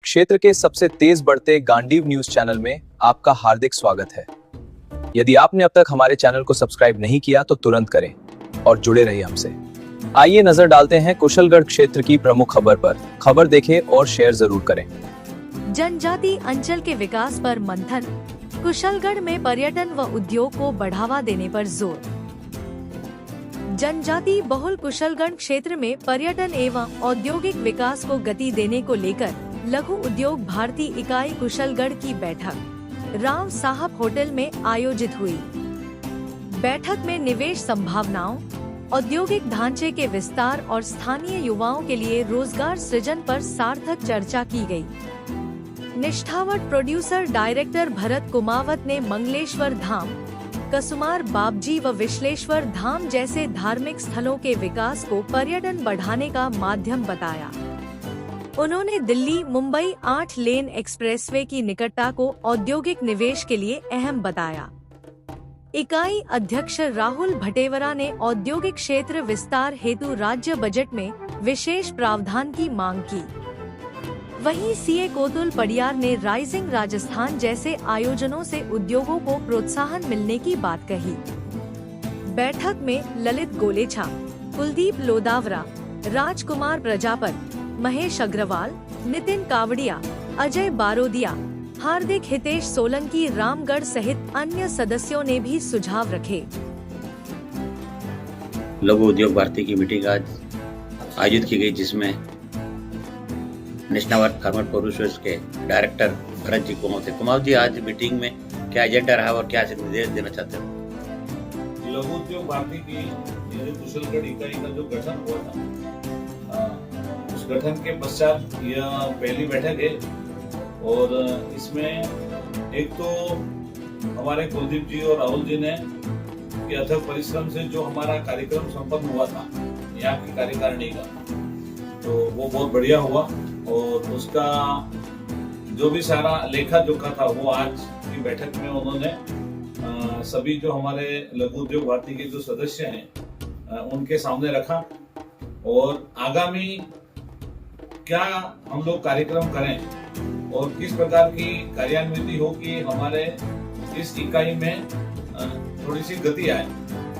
क्षेत्र के सबसे तेज बढ़ते गांडीव न्यूज चैनल में आपका हार्दिक स्वागत है। यदि आपने अब तक हमारे चैनल को सब्सक्राइब नहीं किया तो तुरंत करें और जुड़े रहिए हमसे। आइए नजर डालते हैं कुशलगढ़ क्षेत्र की प्रमुख खबर पर। खबर देखें और शेयर जरूर करें। जनजाति अंचल के विकास पर मंथन, कुशलगढ़ में पर्यटन व उद्योग को बढ़ावा देने पर जोर। जनजाति बहुल कुशलगढ़ क्षेत्र में पर्यटन एवं औद्योगिक विकास को गति देने को लेकर लघु उद्योग भारती इकाई कुशलगढ़ की बैठक राव साहब होटल में आयोजित हुई। बैठक में निवेश संभावनाओं, औद्योगिक ढांचे के विस्तार और स्थानीय युवाओं के लिए रोजगार सृजन पर सार्थक चर्चा की गई। निष्ठावत प्रोड्यूसर डायरेक्टर भरत कुमावत ने मंगलेश्वर धाम, कसुमार बाबजी व विश्लेश्वर धाम जैसे धार्मिक स्थलों के विकास को पर्यटन बढ़ाने का माध्यम बताया। उन्होंने दिल्ली मुंबई 8 लेन एक्सप्रेसवे की निकटता को औद्योगिक निवेश के लिए अहम बताया। इकाई अध्यक्ष राहुल भटेवरा ने औद्योगिक क्षेत्र विस्तार हेतु राज्य बजट में विशेष प्रावधान की मांग की। वहीं सीए कोतुल पडियार ने राइजिंग राजस्थान जैसे आयोजनों से उद्योगों को प्रोत्साहन मिलने की बात कही। बैठक में ललित गोलेछा, कुलदीप लोदावरा, राजकुमार प्रजापत, महेश अग्रवाल, नितिन कावड़िया, अजय बारोदिया, हार्दिक हितेश सोलंकी, रामगढ़ सहित अन्य सदस्यों ने भी सुझाव रखे। लघु उद्योग भारती की मीटिंग आज आयोजित की गई, जिसमें नेशनल फार्मर प्रोड्यूसर्स के डायरेक्टर भरत जी कुमार थे। कुमार जी, आज मीटिंग में क्या एजेंडा रहा और क्या निर्देश देना चाहते हो? लघु उद्योग भारती की कुशलगढ़ इकाई का जो गठन हुआ था, उस गठन के पश्चात यह पहली बैठक है। और इसमें एक तो हमारे कुलदीप जी और राहुल जी ने अथक परिश्रम से जो हमारा कार्यक्रम संपन्न हुआ था यहाँ की कार्यकारिणी का, तो वो बहुत बढ़िया हुआ। और उसका जो भी सारा लेखा जोखा था वो आज की बैठक में उन्होंने सभी जो हमारे लघु उद्योग भारती के जो सदस्य हैं उनके सामने रखा। और आगामी क्या हम लोग कार्यक्रम करें और किस प्रकार की कार्यान्विति हो कि हमारे इस इकाई में थोड़ी सी गति आए,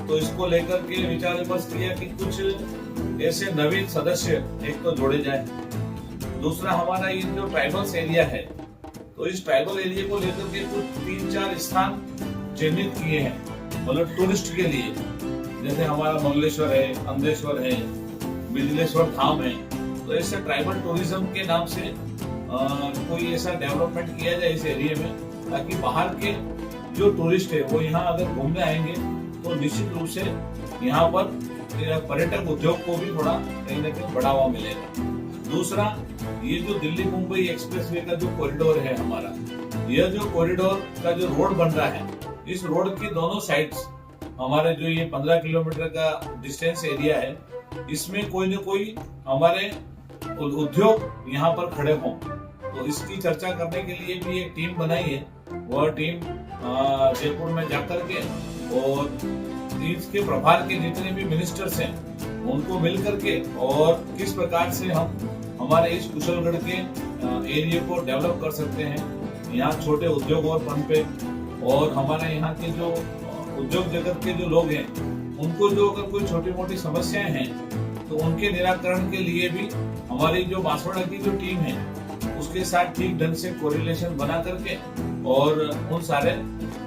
तो इसको लेकर के विचार विमर्श किया कि कुछ ऐसे नवीन सदस्य एक तो जोड़े जाए। दूसरा, हमारा ये जो ट्राइबल्स एरिया है, तो इस ट्राइबल एरिया को लेकर के कुछ 3-4 स्थान चिन्हित किए हैं, मतलब टूरिस्ट के लिए। जैसे हमारा मंगलेश्वर है, अंदेश्वर है, बिजलेश्वर धाम है। तो ऐसे ट्राइबल टूरिज्म के नाम से कोई ऐसा डेवलपमेंट किया जाए इस एरिया में, ताकि बाहर के जो टूरिस्ट है वो यहाँ अगर घूमने आएंगे तो निश्चित रूप से यहाँ पर पर्यटक उद्योग को भी थोड़ा कहीं न कहीं बढ़ावा मिलेगा। दूसरा, ये जो दिल्ली मुंबई एक्सप्रेसवे का जो कॉरिडोर है हमारा, यह जो कॉरिडोर का जो रोड बन रहा है, इस रोड के दोनों साइड्स हमारे जो ये 15 किलोमीटर का डिस्टेंस एरिया है, इसमें कोई न कोई हमारे उद्योग यहाँ पर खड़े हों। तो इसकी चर्चा करने के लिए भी एक टीम बनाई है। वह टीम जयपुर में जाकर के और इसके प्रभार के जितने भी मिनिस्टर्स हैं उनको मिल करके और किस प्रकार से हम हमारे इस कुशलगढ़ के एरिया को डेवलप कर सकते हैं, यहाँ छोटे उद्योग और पनपे, और हमारे यहाँ के जो उद्योग जगत के जो लोग हैं उनको जो अगर कोई छोटी मोटी समस्याएं हैं तो उनके निराकरण के लिए भी हमारी जो बांसवाड़ा की जो टीम है उसके साथ ठीक ढंग से कोरिलेशन बना करके और उन सारे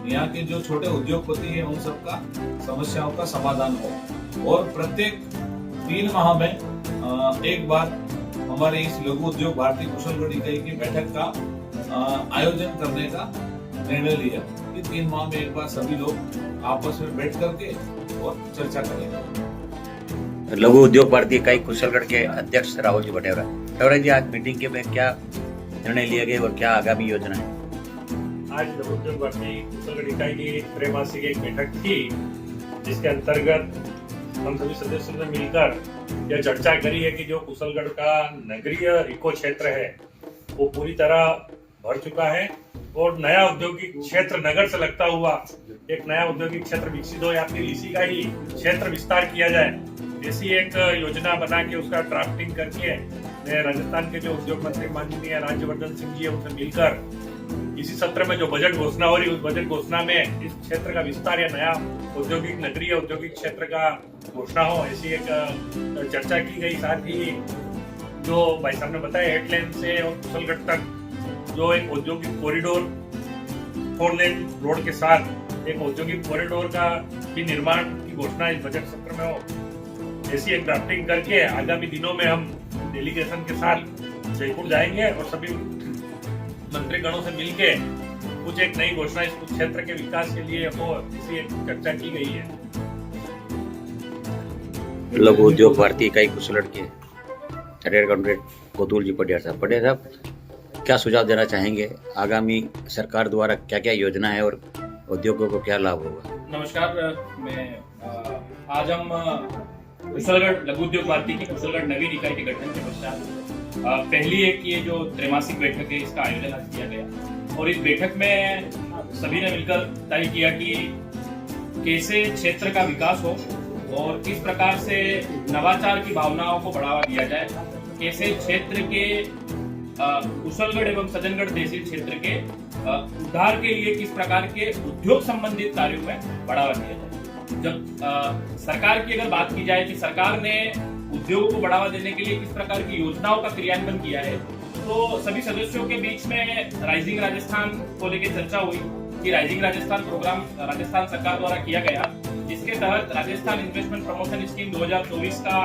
यहाँ के जो छोटे उद्योगपति हैं उन सबका समस्याओं का समाधान हो। और प्रत्येक 3 माह में एक बार हमारे इस लघु उद्योग भारती कुशलगढ़ इकाई की बैठक का आयोजन करने का निर्णय लिया कि 3 माह में एक बार सभी लोग आपस में बैठ करके और चर्चा करेंगे। लघु उद्योग भारती इकाई कुशलगढ़ के अध्यक्ष राहुल जी भटेवरा जी, आज मीटिंग के में क्या निर्णय लिए गए और क्या आगामी योजना है? आज लघु उद्योग भारती कुशलगढ़ इकाई की त्रैमासिक एक बैठक थी, जिसके अंतर्गत हम सभी सदस्यों ने मिलकर यह चर्चा करी है कि जो कुशलगढ़ का नगरीय इको क्षेत्र है वो पूरी तरह भर चुका है और नया औद्योगिक क्षेत्र नगर से लगता हुआ एक नया औद्योगिक क्षेत्र विकसित हो या फिर इसी का ही क्षेत्र विस्तार किया जाए, ऐसी एक योजना बना के उसका ड्राफ्टिंग करके मैं राजस्थान के जो उद्योग मंत्री माननीय राज्यवर्धन सिंह जी है उनसे मिलकर इसी सत्र में जो बजट घोषणा हो रही है उस बजट घोषणा में इस क्षेत्र का विस्तार या नया औद्योगिक नगरी औद्योगिक क्षेत्र का घोषणा हो, ऐसी एक चर्चा की गई। साथ ही जो भाई साहब ने बताया हेडलैंड से और कुशलगढ़ तक जो एक औद्योगिक कॉरिडोर 4 लेन रोड के साथ एक औद्योगिक कॉरिडोर का भी निर्माण की घोषणा इस बजट सत्र में हो, ऐसी एक ड्राफ्टिंग करके आगामी दिनों में हम डेलीगेशन के साथ जयपुर जाएंगे और सभी मंत्रीगणों से मिलके कुछ एक नई घोषणा इस क्षेत्र के विकास के लिए हो, इसी एक चर्चा की गई है। लघु उद्योग भारतीय इकाई कुशलगढ़ के चार्टर्ड अकाउंटेंट कोतुल जी पटियार साहब, क्या सुझाव देना चाहेंगे? आगामी सरकार द्वारा क्या क्या योजना है और उद्योगों को क्या लाभ होगा? नमस्कार, आज हम कुशलगढ़ लघु उद्योग भारती की कुशलगढ़ नवीन इकाई के गठन के पश्चात पहली एक ये जो त्रैमासिक बैठक है इसका आयोजन आज किया गया और इस बैठक में सभी ने मिलकर तय किया कि कैसे क्षेत्र का विकास हो और किस प्रकार से नवाचार की भावनाओं को बढ़ावा दिया जाए, कैसे क्षेत्र के कुशलगढ़ एवं सज्जनगढ़ तहसील क्षेत्र के उद्धार के लिए किस प्रकार के उद्योग संबंधित कार्यों में बढ़ावा दिया जाए। जब सरकार की अगर बात की जाए कि सरकार ने उद्योगों को बढ़ावा देने के लिए किस प्रकार की योजनाओं का क्रियान्वयन किया है, तो सभी सदस्यों के बीच में राइजिंग राजस्थान को लेकर चर्चा हुई कि राइजिंग राजस्थान प्रोग्राम राजस्थान सरकार द्वारा किया गया, जिसके तहत राजस्थान इन्वेस्टमेंट प्रमोशन स्कीम 2024 का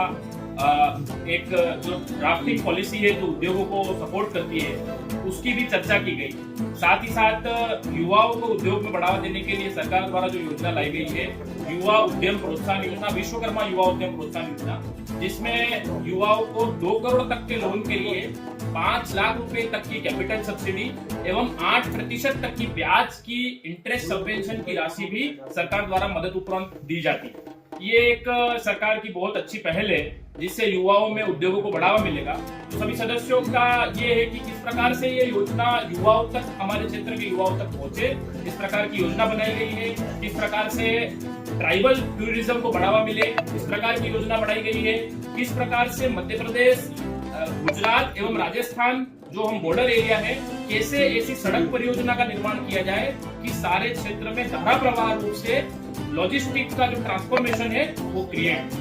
एक जो ड्राफ्टिंग पॉलिसी है जो उद्योगों को सपोर्ट करती है उसकी भी चर्चा की गई। साथ ही साथ युवाओं को उद्योग में बढ़ावा देने के लिए सरकार द्वारा जो योजना लाई गई है युवा उद्यम प्रोत्साहन योजना, विश्वकर्मा युवा उद्यम प्रोत्साहन योजना, जिसमें युवाओं को 2 करोड़ तक के लोन के लिए 5 लाख रुपए तक की कैपिटल सब्सिडी एवं 8% तक की ब्याज की इंटरेस्ट सबवेंशन की राशि भी सरकार द्वारा मदद उपरांत दी जाती है। ये एक सरकार की बहुत अच्छी पहल है जिससे युवाओं में उद्योगों को बढ़ावा मिलेगा। तो सभी सदस्यों का ये है कि किस प्रकार से ये योजना युवाओं तक, हमारे क्षेत्र के युवाओं तक पहुंचे, इस प्रकार की योजना बनाई गई है। किस प्रकार से ट्राइबल टूरिज्म को बढ़ावा मिले, इस प्रकार की योजना बनाई गई है। किस प्रकार से मध्य प्रदेश, गुजरात एवं राजस्थान जो हम बॉर्डर एरिया है, कैसे ऐसी सड़क परियोजना का निर्माण किया जाए कि सारे क्षेत्र में धारा प्रवाह रूप से लॉजिस्टिक्स का जो ट्रांसफॉर्मेशन है वो क्रिएट